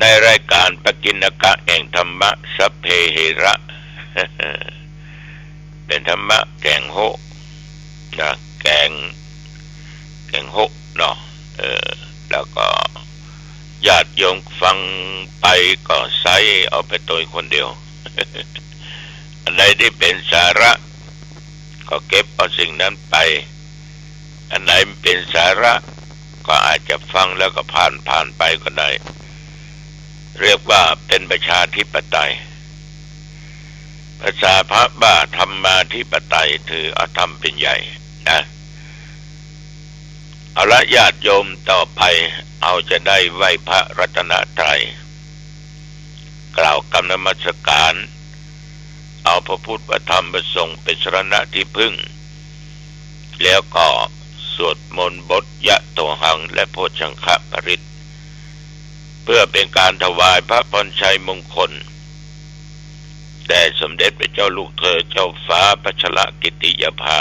ในรายการปกิณกะแห่งธรรมะสัพเพเหระเป็นธรรมะแกงโหนะแกงโหเนาะแล้วก็ญาติโยมฟังไปก็ใส่เอาไปตัวคนเดียว อันใดที่เป็นสาระก็เก็บเอาสิ่งนั้นไปอันไหนเป็นสาระก็อาจจะฟังแล้วก็ผ่านไปก็ได้เรียกว่าเป็นประชาธิปไตยภาษาพระบ้าธรรมาธิปไตยถือเอาธรรมเป็นใหญ่นะเอาละญาติโยมต่อไปเอาจะได้ไหว้พระรัตนตรัยกล่าวคำนมัสการเอาพระพุทธพระธรรมพระสงฆ์เป็นสรณะที่พึ่งแล้วก็สวดมนต์บทยะโตหังและโพชังคะปริตเพื่อเป็นการถวายพระพรชัยมงคลแด่สมเด็จพระเจ้าลูกเธอเจ้าฟ้าพัชรกิติยภา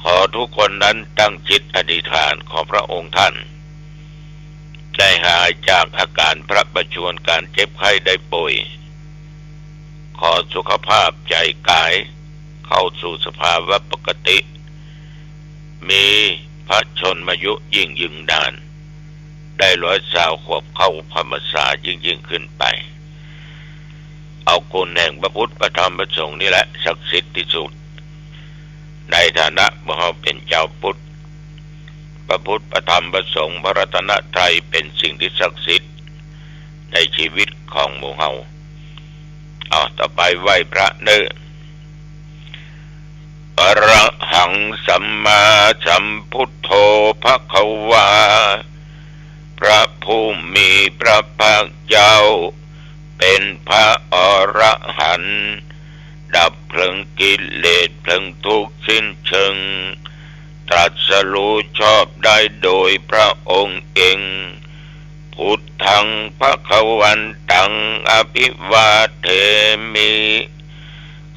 ขอทุกคนนั้นตั้งจิตอธิษฐานขอพระองค์ท่านได้หายจากอาการพระประชวรการเจ็บไข้ได้ป่วยขอสุขภาพใจกายเข้าสู่สภาวะปกติมีพระชนมายุยิ่งยืนนานได้120 ขวบเข้าพรรษษายิ่งขึ้นไปเอาคุณแห่งพระพุทธพระธรรมพระสงฆ์นี่แหละศักดิ์สิทธิ์ที่สุดในฐานะเมื่อเราเป็นเจ้าพุทธพระพุทธพระธรรมพระสงฆ์พระรัตนตรัยเป็นสิ่งที่ศักดิ์สิทธิ์ในชีวิตของหมู่เฮาเอาต่อไปไหว้พระเนื้ออะระหังสัมมาสัมพุทโธภควาพระผู้มีพระภาคเจ้าเป็นพระอรหันต์ดับเพลิงกิเลสเพลิงทุกข์สิ้นเชิงตรัสรู้ชอบได้โดยพระองค์เองพุทธังภวันตังอภิวาเทมิ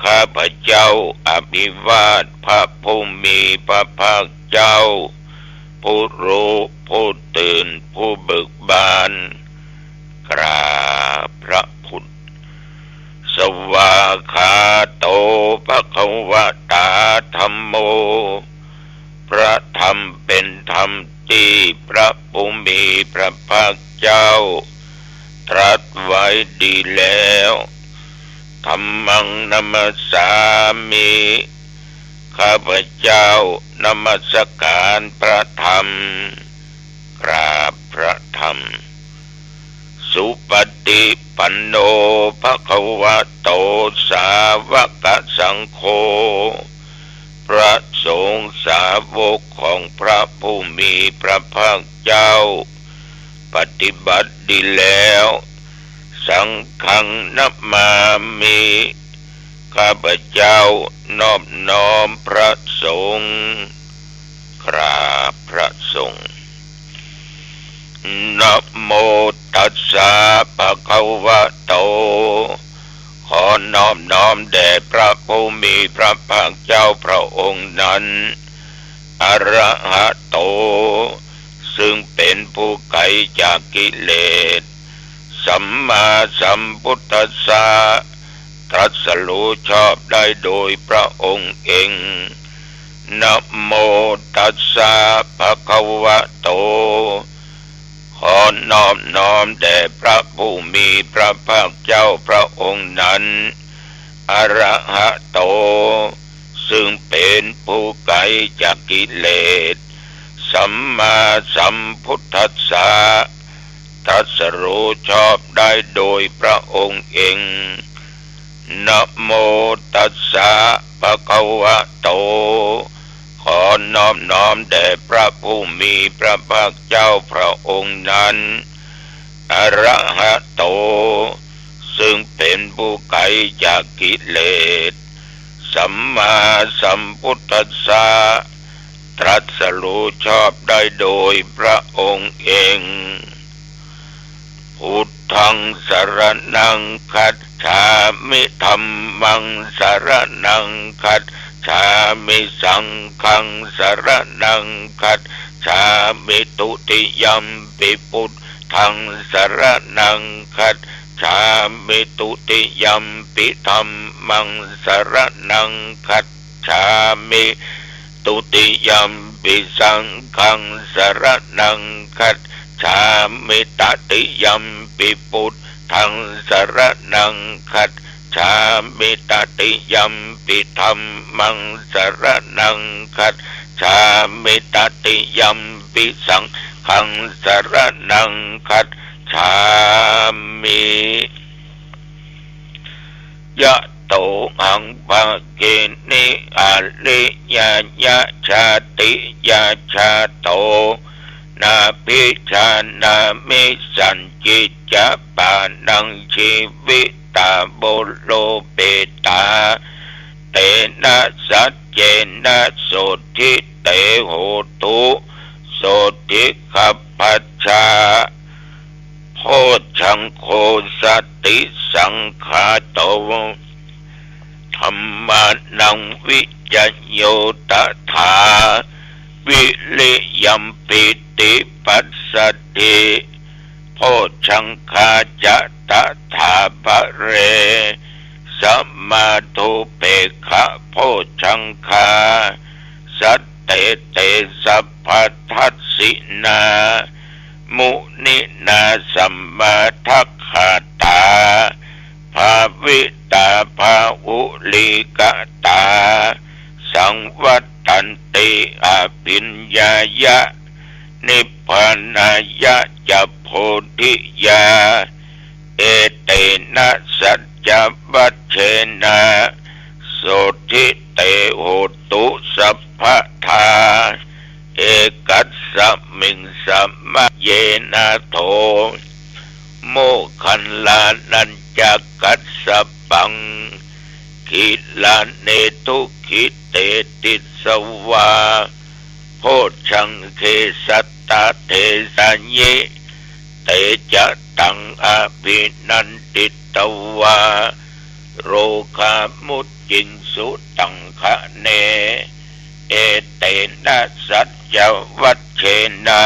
ข้าพเจ้าอภิวาทพระผู้มีพระภาคเจ้าผู้รู้ผู้ตื่นผู้เบิกบานกราบพระพุทธสวาคาโตภควตาธัมโมพระธรรมเป็นธรรมที่พระผู้มีพระภาคเจ้าตรัสไว้ดีแล้วธัมมังนัมสสามิข้าพเจ้านมัสการพระธรรมกราบพระธรรมสุปฏิปันโนภควโตสาวกสังโฆพระสงฆ์สาวกของพระผู้มีพระภาคเจ้าปฏิบัติดีแล้วสังฆังนัมมามิข้าพเจ้านอบน้อมพระสงฆ์กราบพระสงฆ์นะโมตัสสะภะคะวะโตขอนอบน้อมแด่พระผู้มีพระภาคเจ้าพระองค์นั้นอะระหะโตซึ่งเป็นผู้ไกลจากกิเลสสัมมาสัมพุทธัสสะตรัสรู้ชอบได้โดยพระองค์เองนะโมตัสสะภะคะวะโตขอนอบน้อมแด่พระผู้มีพระภาคเจ้าพระองค์นั้นอะระหะโตซึ่งเป็นผู้ไกลจากกิเลสสัมมาสัมพุทธัสสะตรัสรู้ชอบได้โดยพระองค์เองนะโมตัสสะภะคะวะโตขอนอบน้อมแด่พระผู้มีพระภาคเจ้าพระองค์นั้นอะระหะโตซึ่งเป็นผู้ไกลจากกิเลสสัมมาสัมพุทธัสสะตรัสรู้ชอบได้โดยพระองค์เองพุทธังสรณังคัจฉามิธัมมังสรณังคัจฉามิสังฆังสรณังคัจฉามิตุติยัมปิพุท ธังสรณังคัจฉามิตุติยัมปิธัมมังสรณังคัจฉามิตุติยัมปิสังฆังสรณังคัจฉามิตติยัมปิพุทธังสรณังคัจฉามิตติยัมปิธัมมังสรณังคัจฉามิตติยัมปิสังฆังสรณังคัจฉามิยะโตหังภะเกนิอาลิยาญะชาติยาชาโตนาภิชานามิสันจิจปานังชีวิตาโบโลเปตาเตนะสัจเจนะโสทิเตโหตุโสทิขัพพัชชาโพชังโคสติสังขาโตธรรมานังวิจโยตถาวิริยัมปิติปัสสติโพชังคาจะตถาภเรสัมมาทุเปขะโพชังคาสัตเตเตสัพพทัสสินามุนินาสัมมาทัคขาตาภาวิตาภาอุลิกตาสังวัตตันติอภิญญายะนิพพานายะจะโพธิยาเอเตนะสัจจวัชเชนะโสทิเตโหตุสัพพทาเอกัสสมิงสัมมะเยนะโทโมคันลานัญจักกัสสปังคิลาเนตุคิเตติสวาโพชังเคสัตตาเทสัญญิเตจะตังอภินันติตวาโรคามุตจินสุตังคะเนเอเตนะสัจจวัชเชนะ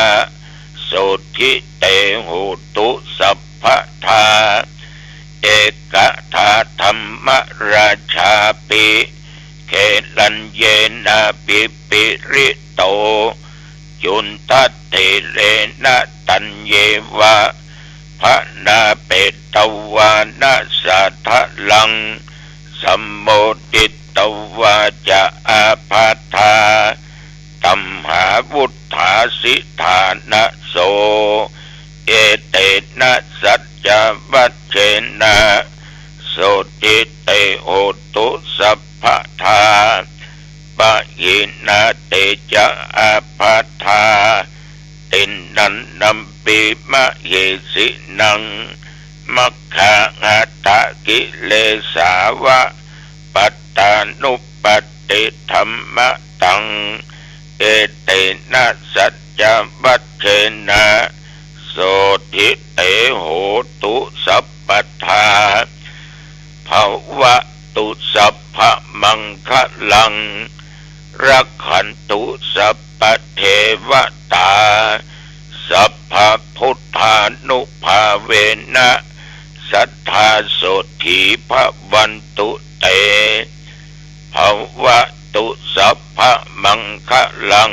โสทิเตโหตุสัพพทาเอกทาธรรมราชาปิเขลัญเยนะปิปิริโตจุนทัตเตเลนะตัญเยวะพระนาเปตวานะสัทธลังสัมโมดิตวาจะอาภาธาตัมหาวุฒาสิธานะโสเอเตนะสัจจวัชเชนะโสติเตโหตุสัพพทาปะหินาเตจะอาภาธาตินนันนัมปิมะเยสินังมัคคะหัตถกิเลสาวะปัตตานุปติธัมมะตังเอเตนะสัจจวัชเชนะโสทิเตโหตุสัพพทาภวะตุสัพพมังคะลังรักขันตุสัพพเทวตาสัพพพุทธานุภาเวนะสัทธาโสถีภวันตุเตภวะตุสัพพมังคะลัง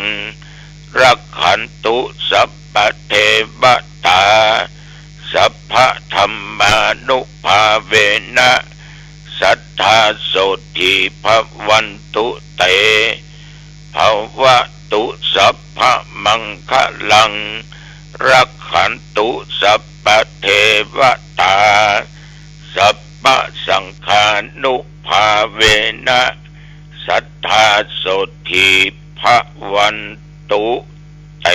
รักขันตุสัพพเทวตาสัพพธรรมานุภาเวนะสัทธาโสถีภวันตุเตภวะตุสัพพมังคะลังรักขันตุสัพพเทวตาสัพพสังฆานุภาเวนะสัทธาโสถีภวันตุเต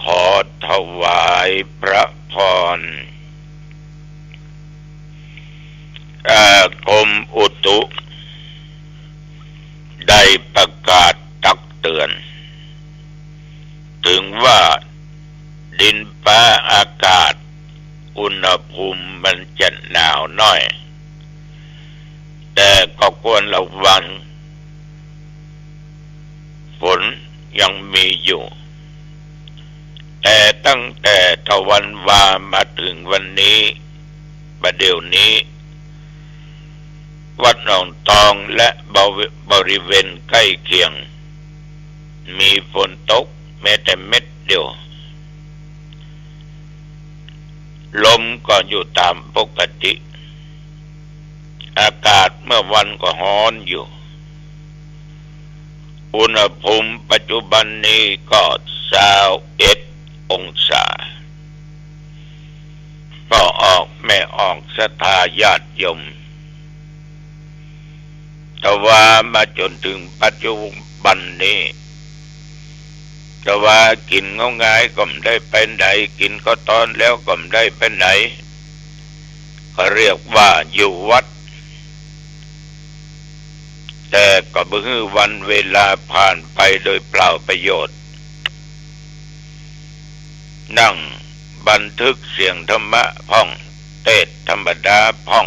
ขอถวายพระพรกรมอุตุได้ประกาศตักเตือนถึงว่าดินฟ้าอากาศอุณหภูมิมันจะหนาวน้อยแต่ก็ควรระวังฝนยังมีอยู่ แต่ตั้งแต่ตะวันวามาถึงวันนี้ประเดี๋ยวนี้วัดหนองตองและบริเวณใกล้เคียงมีฝนตกแม้แต่เม็ดเดียวลมก็อยู่ตามปกติอากาศเมื่อวันก็ร้อนอยู่อุณหภูมิปัจจุบันนี้ก็21 องศาก็ออกไม่ออกศรัทธาญาติโยมแต่ว่ามาจนถึงปัจจุบันนี้แต่ว่ากินง่ายๆก็ไม่ได้ไปไหนกินก็ตอนแล้วก็ไม่ได้ไปไหนเขาเรียกว่าอยู่วัดแต่ก็บ่ฮื้อวันเวลาผ่านไปโดยเปล่าประโยชน์นั่งบันทึกเสียงธรรมะพ่องเทศธรรมดาพ่อง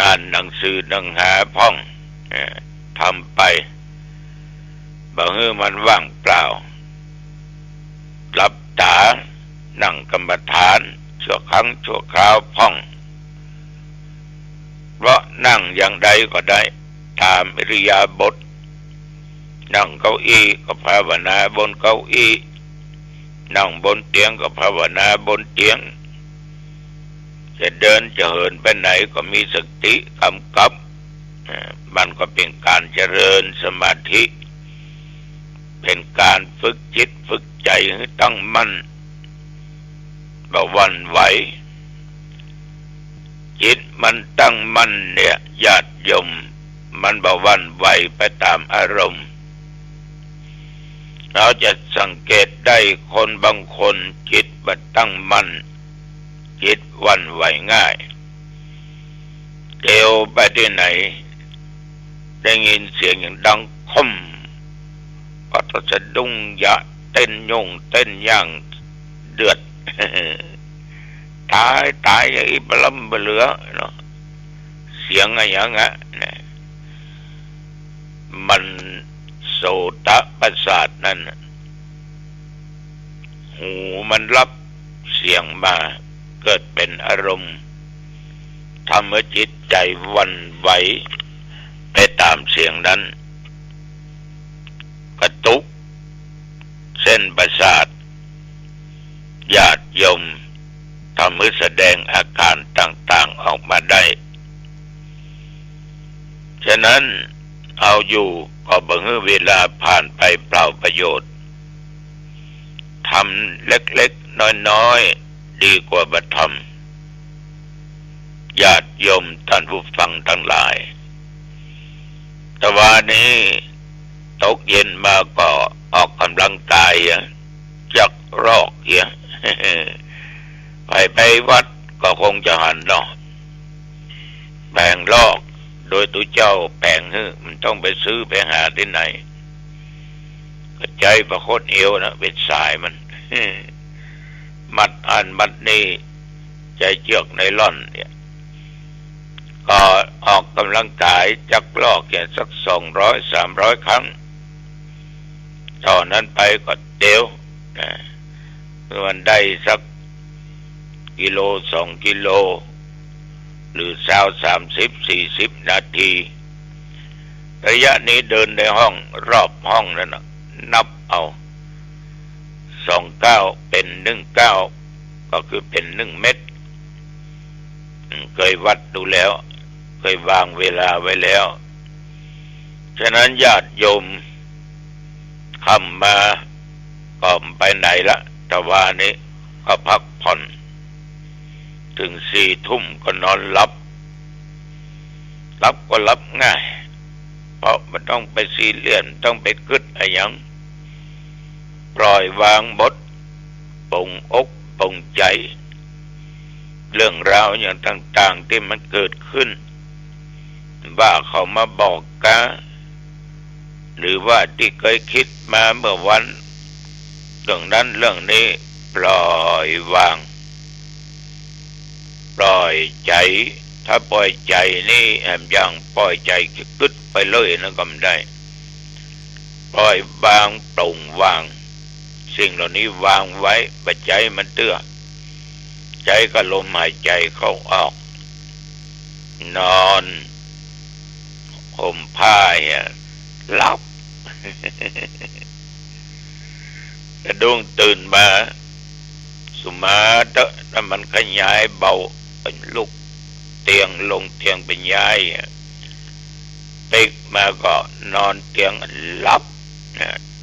อ่านหนังสือหนังหาพ่องทำไปบ่ฮื้อมันว่างเปล่าหลับตานั่งกรรมฐานชั่วครั้งชั่วคราวพ่องเพราะนั่งอย่างใดก็ได้ตามอิริยาบถนั่งเก้าอี้ก็ภาวนาบนเก้าอี้นั่งบนเตียงก็ภาวนาบนเตียงจะเดินจะเหินไปไหนก็มีสติกำกับมันก็เป็นการเจริญสมาธิเป็นการฝึกจิตฝึกใจให้ตั้งมั่นบ่หวั่นไหวจิตมันตั้งมั่นเนี่ยญาติโยมมันบ่หวั่นไหวไปตามอารมณ์เราจะสังเกตได้คนบางคนจิตบ่ตั้งมั่นจิตหวั่นไหวง่ายเดี๋ยวไปที่ไหนได้ยินเสียงอย่างดังคมก็ต้องสะดุ้งยะเต้นยงเต้นย่างเดือด ตายอย่างอีบลัมบเหลือเนาะเสียงอะไรอย่างเงี้ยมันโสตประสาทนั่นหูมันรับเสียงมาเกิดเป็นอารมณ์ทำให้จิตใจหวั่นไหวไปตามเสียงนั้นกระตุกเส้นประสาทญาติโยมทำให้แสดงอาการต่างๆออกมาได้ฉะนั้นเอาอยู่ก็บ่ฮื้อเวลาผ่านไปเปล่าประโยชน์ทำเล็กๆน้อยๆดีกว่าบ่ทำญาติโยมท่านผู้ฟังทั้งหลายแต่วันนี้ตกเย็นมาก็ออกกำลังกายจักรอกไปวัดก็คงจะหันเนาะแปลงลอกโดยตัวเจ้าแปลงมันต้องไปซื้อไปหาที่ไหนก็ใจประโคตรเอวนะเป็นสายมัน มัดอันมัดนี่ใจเจือกไนล่อนเนี่ยก็ออกกำลังกายจักรลอกแค่สัก200-300 ครั้งตอนนั้นไปก็เดียวมันได้สักกิโล2 กิโลหรือ30-40 นาทีระยะนี้เดินในห้องรอบห้องนั่นนะนับเอา2 ก้าวเป็น1 ก้าวก็คือเป็น1 เม็ดเคยวัดดูแล้วเคยวางเวลาไว้แล้วฉะนั้นญาติโยมค่ำมาก็ไปไหนละแต่ว่านี้ก็พักผ่อนถึง4 ทุ่มก็นอนหลับก็หลับง่ายเพราะมันต้องไปซีเรียสต้องไปกึดอะไรอย่างปล่อยวางบทปลงอกปลงใจเรื่องราวอย่างต่างๆที่มันเกิดขึ้นว่าเขามาบอกกะหรือว่าที่เคยคิดมาเมื่อวันเรื่องนั้นเรื่องนี้ปล่อยวางปล่อยใจถ้าปล่อยใจนี่แอมยังปล่อยใจกึดไปเลยนะก็ไม่ได้ปล่อยวางปลงวาง สิ่งเหล่านี้วางไว้ปัจจัยมันเตื้อใจก็ลมหายใจเข้าออกนอนห่มผ้าหลับกระดุ้งตื่นมาสุมาเตะแล้วมันขยายเบาเป็นลุกเตียงลงเตียงเป็นย้ายปิกมาก็นอนเตียงหลับ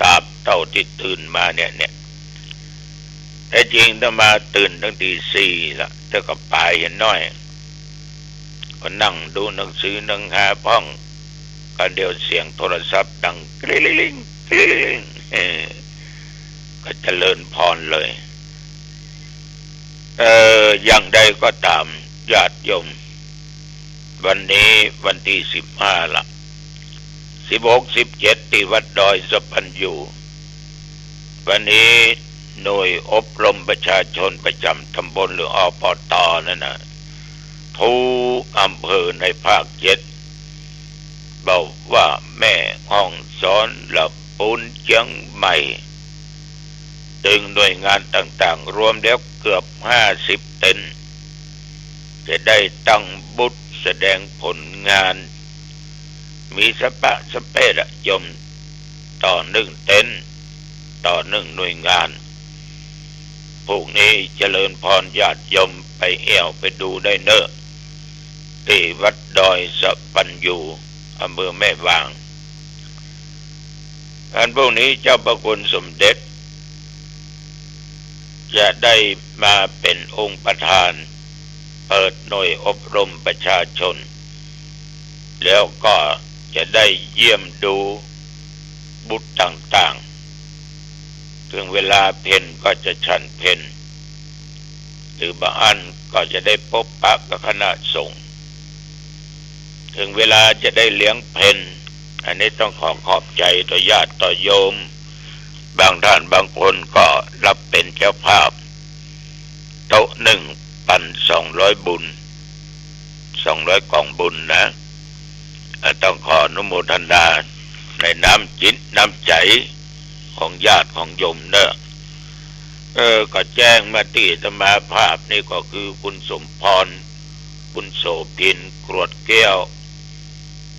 ตราบเท่าที่ตื่นมาเนี่ยแต่จริงถ้ามาตื่นตั้งตี 4ละเธอก็ไปเห็นน้อยก็นั่งดูหนังสือนั่งหาพ้องก็เดี๋ยวเสียงโทรศัพท์ดังกริ๊งกริ๊งกริ๊งก็เจริญพรเลยอย่างใดก็ตามญาติโยมวันนี้วันที่15ละ16 17ที่วัดดอยสะพันอยู่วันนี้หน่วยอบรมประชาชนประจำตำบลหรืออปต.นั่นนะทุกอำเภอในภาค7บอกว่าแม่ห้องสอนละปูนเชียงใหม่ดึงหน่วยงานต่างๆรวมแล้วเกือบ50 เต็นท์จะได้ตั้งบูธแสดงผลงานมีสเปะยมต่อ1 เต็นท์ต่อ1 หน่วยงานพวกนี้เจริญพรญาติโยมไปเอี่ยวไปดูได้เนอะที่วัดดอยสะปันอยู่อำเภอแม่วางอันพวกนี้เจ้าพระคุณสมเด็จจะได้มาเป็นองค์ประธานเปิดหน่วยอบรมประชาชนแล้วก็จะได้เยี่ยมดูบุตรต่างๆถึงเวลาเพลก็จะฉันเพลหรือบางอันก็จะได้พบปะกับคณะสงฆ์ถึงเวลาจะได้เลี้ยงเพลอันนี้ต้องขอบใจต่อญาติต่อโยมบางท่านบางคนก็รับเป็นเจ้าภาพโต๊ะ1ปัน200 บุญ200 กล่องบุญนะต้องขออนุโมทนาในน้ำจิตน้ำใจของญาติของโยมเนอะก็แจ้งมาที่อาตมาภาพนี่ก็คือคุณสมพรคุณโสภินกรวดแก้ว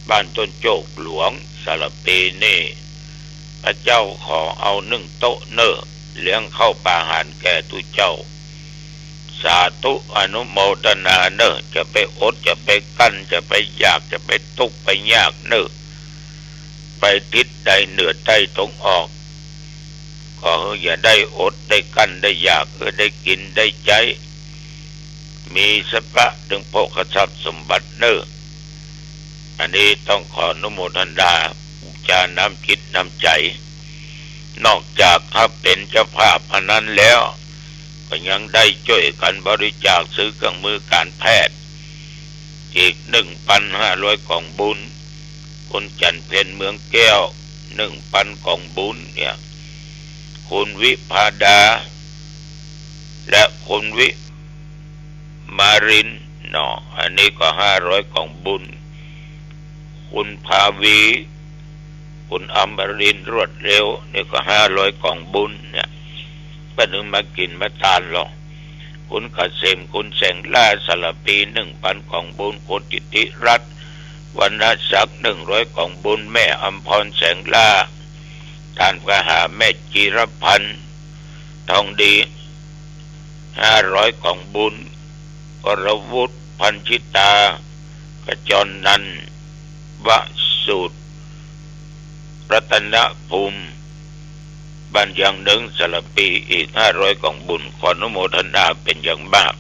บ้านต้นโจกหลวงสารปีนี่พระเจ้าขอเอา1 โต๊ะเนอะเลี้ยงเข้าปาหารแก่ตุเจ้าสาธุอนุโมทนาเนอะจะไปอดจะไปกั้นจะไปอยากจะไปทุกข์ไปยากเนอะไปทิศใดเหนือใต้ตรงออกก็อย่าได้อดได้กั้นได้อยากได้กินได้ใจมีสภะถึงโภคทรัพย์สมบัติเนอะอันนี้ต้องขออนุโมทนาจาน้ำจิตน้ำใจนอกจากถ้าเป็นเจ้าภาพอันนั้นแล้วก็ยังได้ช่วยกันบริจาคซื้อเครื่องมือการแพทย์อีก 1,500 กล่องบุญคุณจันเพ็ญเมืองแก้ว 1,000 กล่องบุญเนี่ยคุณวิภาดาและคุณวิมารินเนาะอันนี้ก็500 กล่องบุญคุณภาวีคุณอมรินทร์รวดเร็วนี่ก็500 กล่องบุญเนี่ยก็ถึงมากินมาทานหรอกคุณเกษมคุณแสงล่าสารปี 1,000 กล่องบุญคุณจิติรัตน์วรรณศักดิ์100 กล่องบุญแม่อมพรแสงล่าทานกระหาแม่จิรพันธ์ทองดี500 กล่องบุญวรวุฒิพันชิตากระจรนันท์วสุตรัตนภูมิบ้านอย่างหนึ่งสารปีอีก500 กล่องบุญขออนุโมทนาเป็นอย่างมาก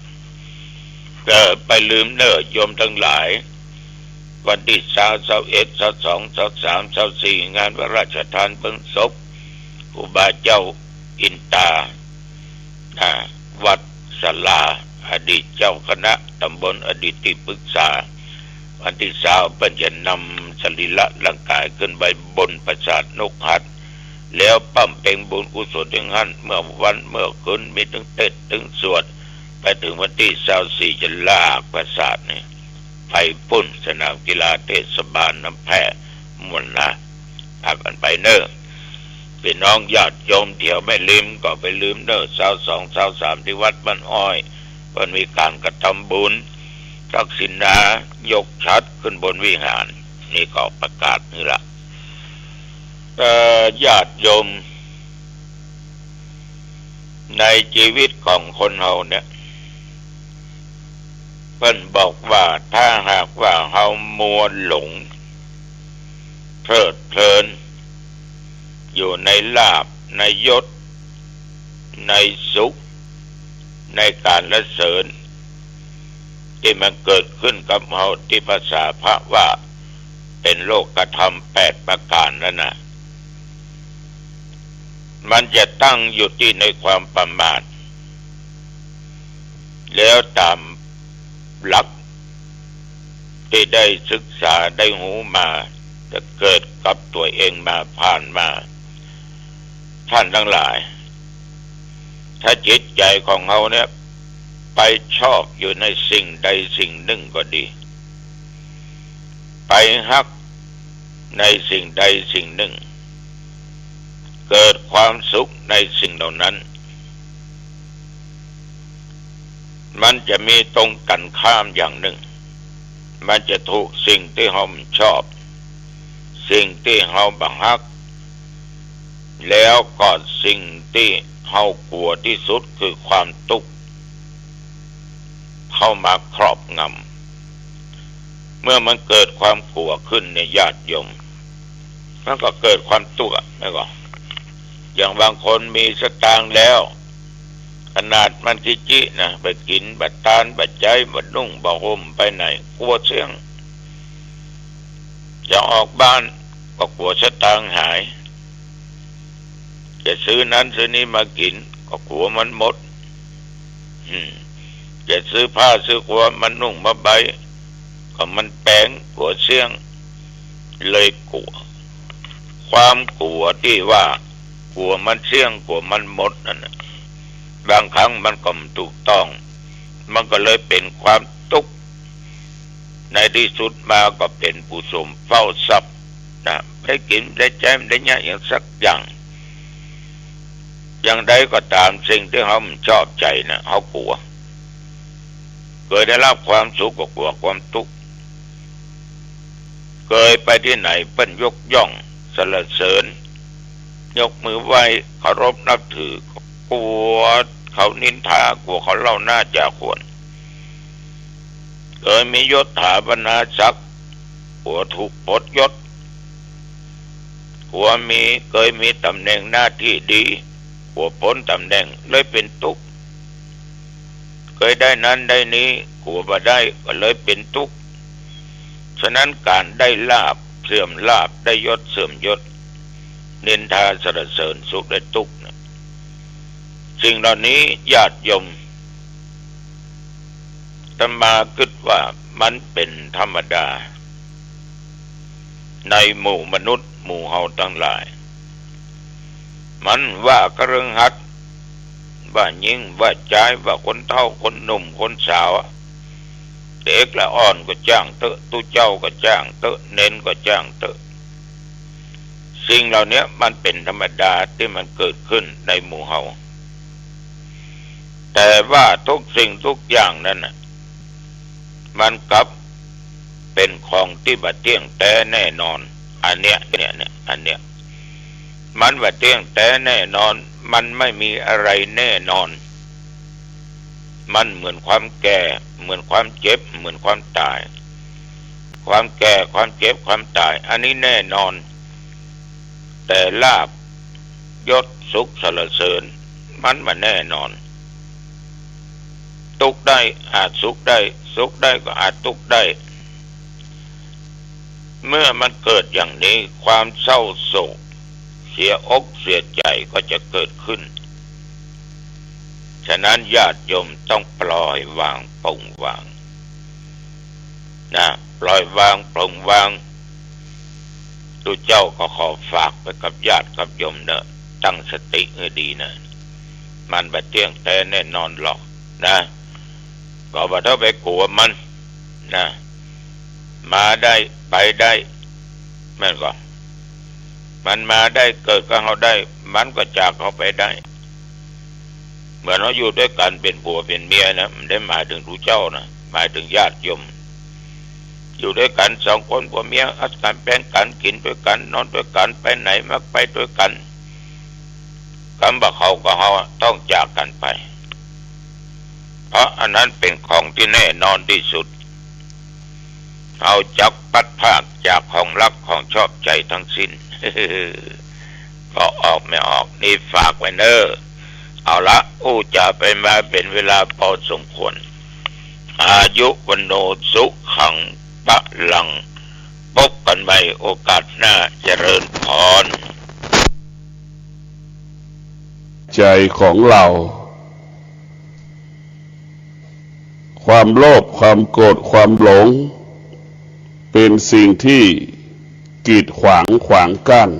ก็ไปลืมเนอะโยมทั้งหลายวันที่21 22 23 24งานพระราชทานเพลิงศพครูบาเจ้าอินตาวัดศาลาอดีตเจ้าคณะตำบลอดีตที่ปรึกษาวันที่20เป็นจะนำสรีระร่างกายขึ้นไปบนปราสาทนกหัดแล้วปั้มเป่งบุญกุศลถึงหันเมื่อวันเมื่อคืนมีถึงเทศถึงสวดไปถึงวันที่24จะลากปราสาทนี่ไปปุ่นสนามกีฬาเทศบาลน้ำแพร่มวลนะพากันไปเนอะ พี่น้องญาติโยมเดี๋ยวไม่ลืมก็ไปลืมเด้อ22 23ที่วัดบ้านอ้อยมันมีการกระทำบุญทักษิณายกชัดขึ้นบนวิหารนี่ก็ประกาศนี่ละญาติโยมในชีวิตของคนเฮาเนี่ยเพิ่นบอกว่าถ้าหากว่าเฮามัวหลงเพลิดเพลินอยู่ในลาภในยศในสุขในการละเสริญที่มันเกิดขึ้นกับเฮาที่ภาษาพระว่าเป็นโลกธรรม8ประการนั่นนะมันจะตั้งอยู่ที่ในความประมาทแล้วตามหลักที่ได้ศึกษาได้หูมาจะเกิดกับตัวเองมาผ่านมาท่านทั้งหลายถ้าจิตใจของเราเนี่ยไปชอบอยู่ในสิ่งใดสิ่งหนึ่งก็ดีไปฮักในสิ่งใดสิ่งหนึ่งเกิดความสุขในสิ่งเหล่านั้นมันจะมีตรงกันข้ามอย่างหนึ่งมันจะถูกสิ่งที่เราชอบสิ่งที่เราบังคับแล้วก็สิ่งที่เรากลัวที่สุดคือความทุกข์เข้ามาครอบงำเมื่อมันเกิดความกลัวขึ้นในญาติโยมมันก็เกิดความทุกข์ไม่ก็อย่างบางคนมีสตางค์แล้วขนาดมันจินะไปกินบัดทานบัดใจบัดนุ่งบัดห่มไปไหนกลัวเสี่ยงจะออกบ้านก็กลัวสตางค์หายจะซื้อนั้นซื้อนี้มากินก็กลัวมันหมดจะซื้อผ้าซื้อขวดมันนุ่งมาใบก็มันแปลงกลัวเสี่ยงเลยกลัวความกลัวที่ว่ากลัวมันเสี่ยงกลัวมันหมดนั่นนะบางครั้งมันก็ไม่ถูกต้องมันก็เลยเป็นความทุกข์ในที่สุดมาก็เป็นผู้สมเฝ้าทรัพย์นะได้กินได้ใช้ได้เนี่ยอย่างสักอย่างใดก็ตามสิ่งที่เขาชอบใจนะเขากลัวเคยได้รับความสุขก็กลัวความทุกข์เคยไปที่ไหนเปิ้นยกย่องสรรเสริญยกมือไหว้เคารพนับถือกลัวเขานินทากลัวเขาเล่าหน้าจ่าควรเคยมียศถาบรรณาศักดิ์กลัวถูกปลดยศกลัวเคยมีตำแหน่งหน้าที่ดีกลัวพ้นตำแหน่งเลยเป็นทุกข์เคยได้นั้นได้นี้กลัวบ่ได้ก็เลยเป็นทุกข์ฉะนั้นการได้ลาภเสื่อมลาภได้ยศเสื่อมยศนินทาสรรเสริญสุขและทุกข์สิ่งเหล่านี้ญาติโยมอาตมาคิดว่ามันเป็นธรรมดาในหมู่มนุษย์หมู่เฮาทั้งหลายมันว่ากระเรื่องหัดว่าหญิงว่าชายว่าคนเฒ่าคนหนุ่มคนสาวเด็กละอ่อนก็จ้างเตอะตู้เจ้าก็จ้างเตอะเน้นก็จ้างเตอะสิ่งเหล่านี้มันเป็นธรรมดาที่มันเกิดขึ้นในหมู่เฮาแต่ว่าทุกสิ่งทุกอย่างนั้นน่ะมันกลับเป็นของที่บ่เที่ยงแท้แน่นอนอันเนี้ยมันบ่เที่ยงแท้แน่นอนมันไม่มีอะไรแน่นอนมันเหมือนความแก่เหมือนความเจ็บเหมือนความตายความแก่ความเจ็บความตายอันนี้แน่นอนแต่ลาภยศสุขสรรเสริญมันไม่แน่นอนทุกข์ได้อาจสุขได้สุขได้ก็อาจทุกข์ได้เมื่อมันเกิดอย่างนี้ความเศร้าโศกเสียอกเสียใจก็จะเกิดขึ้นฉะนั้นญาติโยมต้องปล่อยวางปลงวางนะปล่อยวางปลงวางตัวเจ้าก็ขอฝากไปกับญาติกับโยมเนอะตั้งสติให้ดีนะมันบ่เที่ยงแท้แน่นอนหรอกนะก็บ่ต้องไปกลัวมันนะมาได้ไปได้แม่นก็ มันมาได้เกิดกับเขาได้มันก็จากเขาไปได้เหมือนเราอยู่ด้วยกันเป็นผัวเป็นเมียนะมันได้หมายถึงรู้เจ้านะหมายถึงญาติโยมอยู่ด้วยกันสองคนผัวเมียอัดกันแบ่งกันกินด้วยกันนอนด้วยกันไปไหนมักไปด้วยกันคำว่าเขากับเขาต้องจากกันไปเพราะอันนั้นเป็นของที่แน่นอนที่สุดเอาจักปัดภาคจากของรักของชอบใจทั้งสิ้น ก็ออกไม่ออกนี่ฝากไว้เนอเอาละอู้จะไปมาเป็นเวลาพอสมควรอายุวันโนสุขังพะลังพบกันใหม่โอกาสหน้าเจริญพรใจของเราความโลภความโกรธความหลงเป็นสิ่งที่กีดขวางกั้น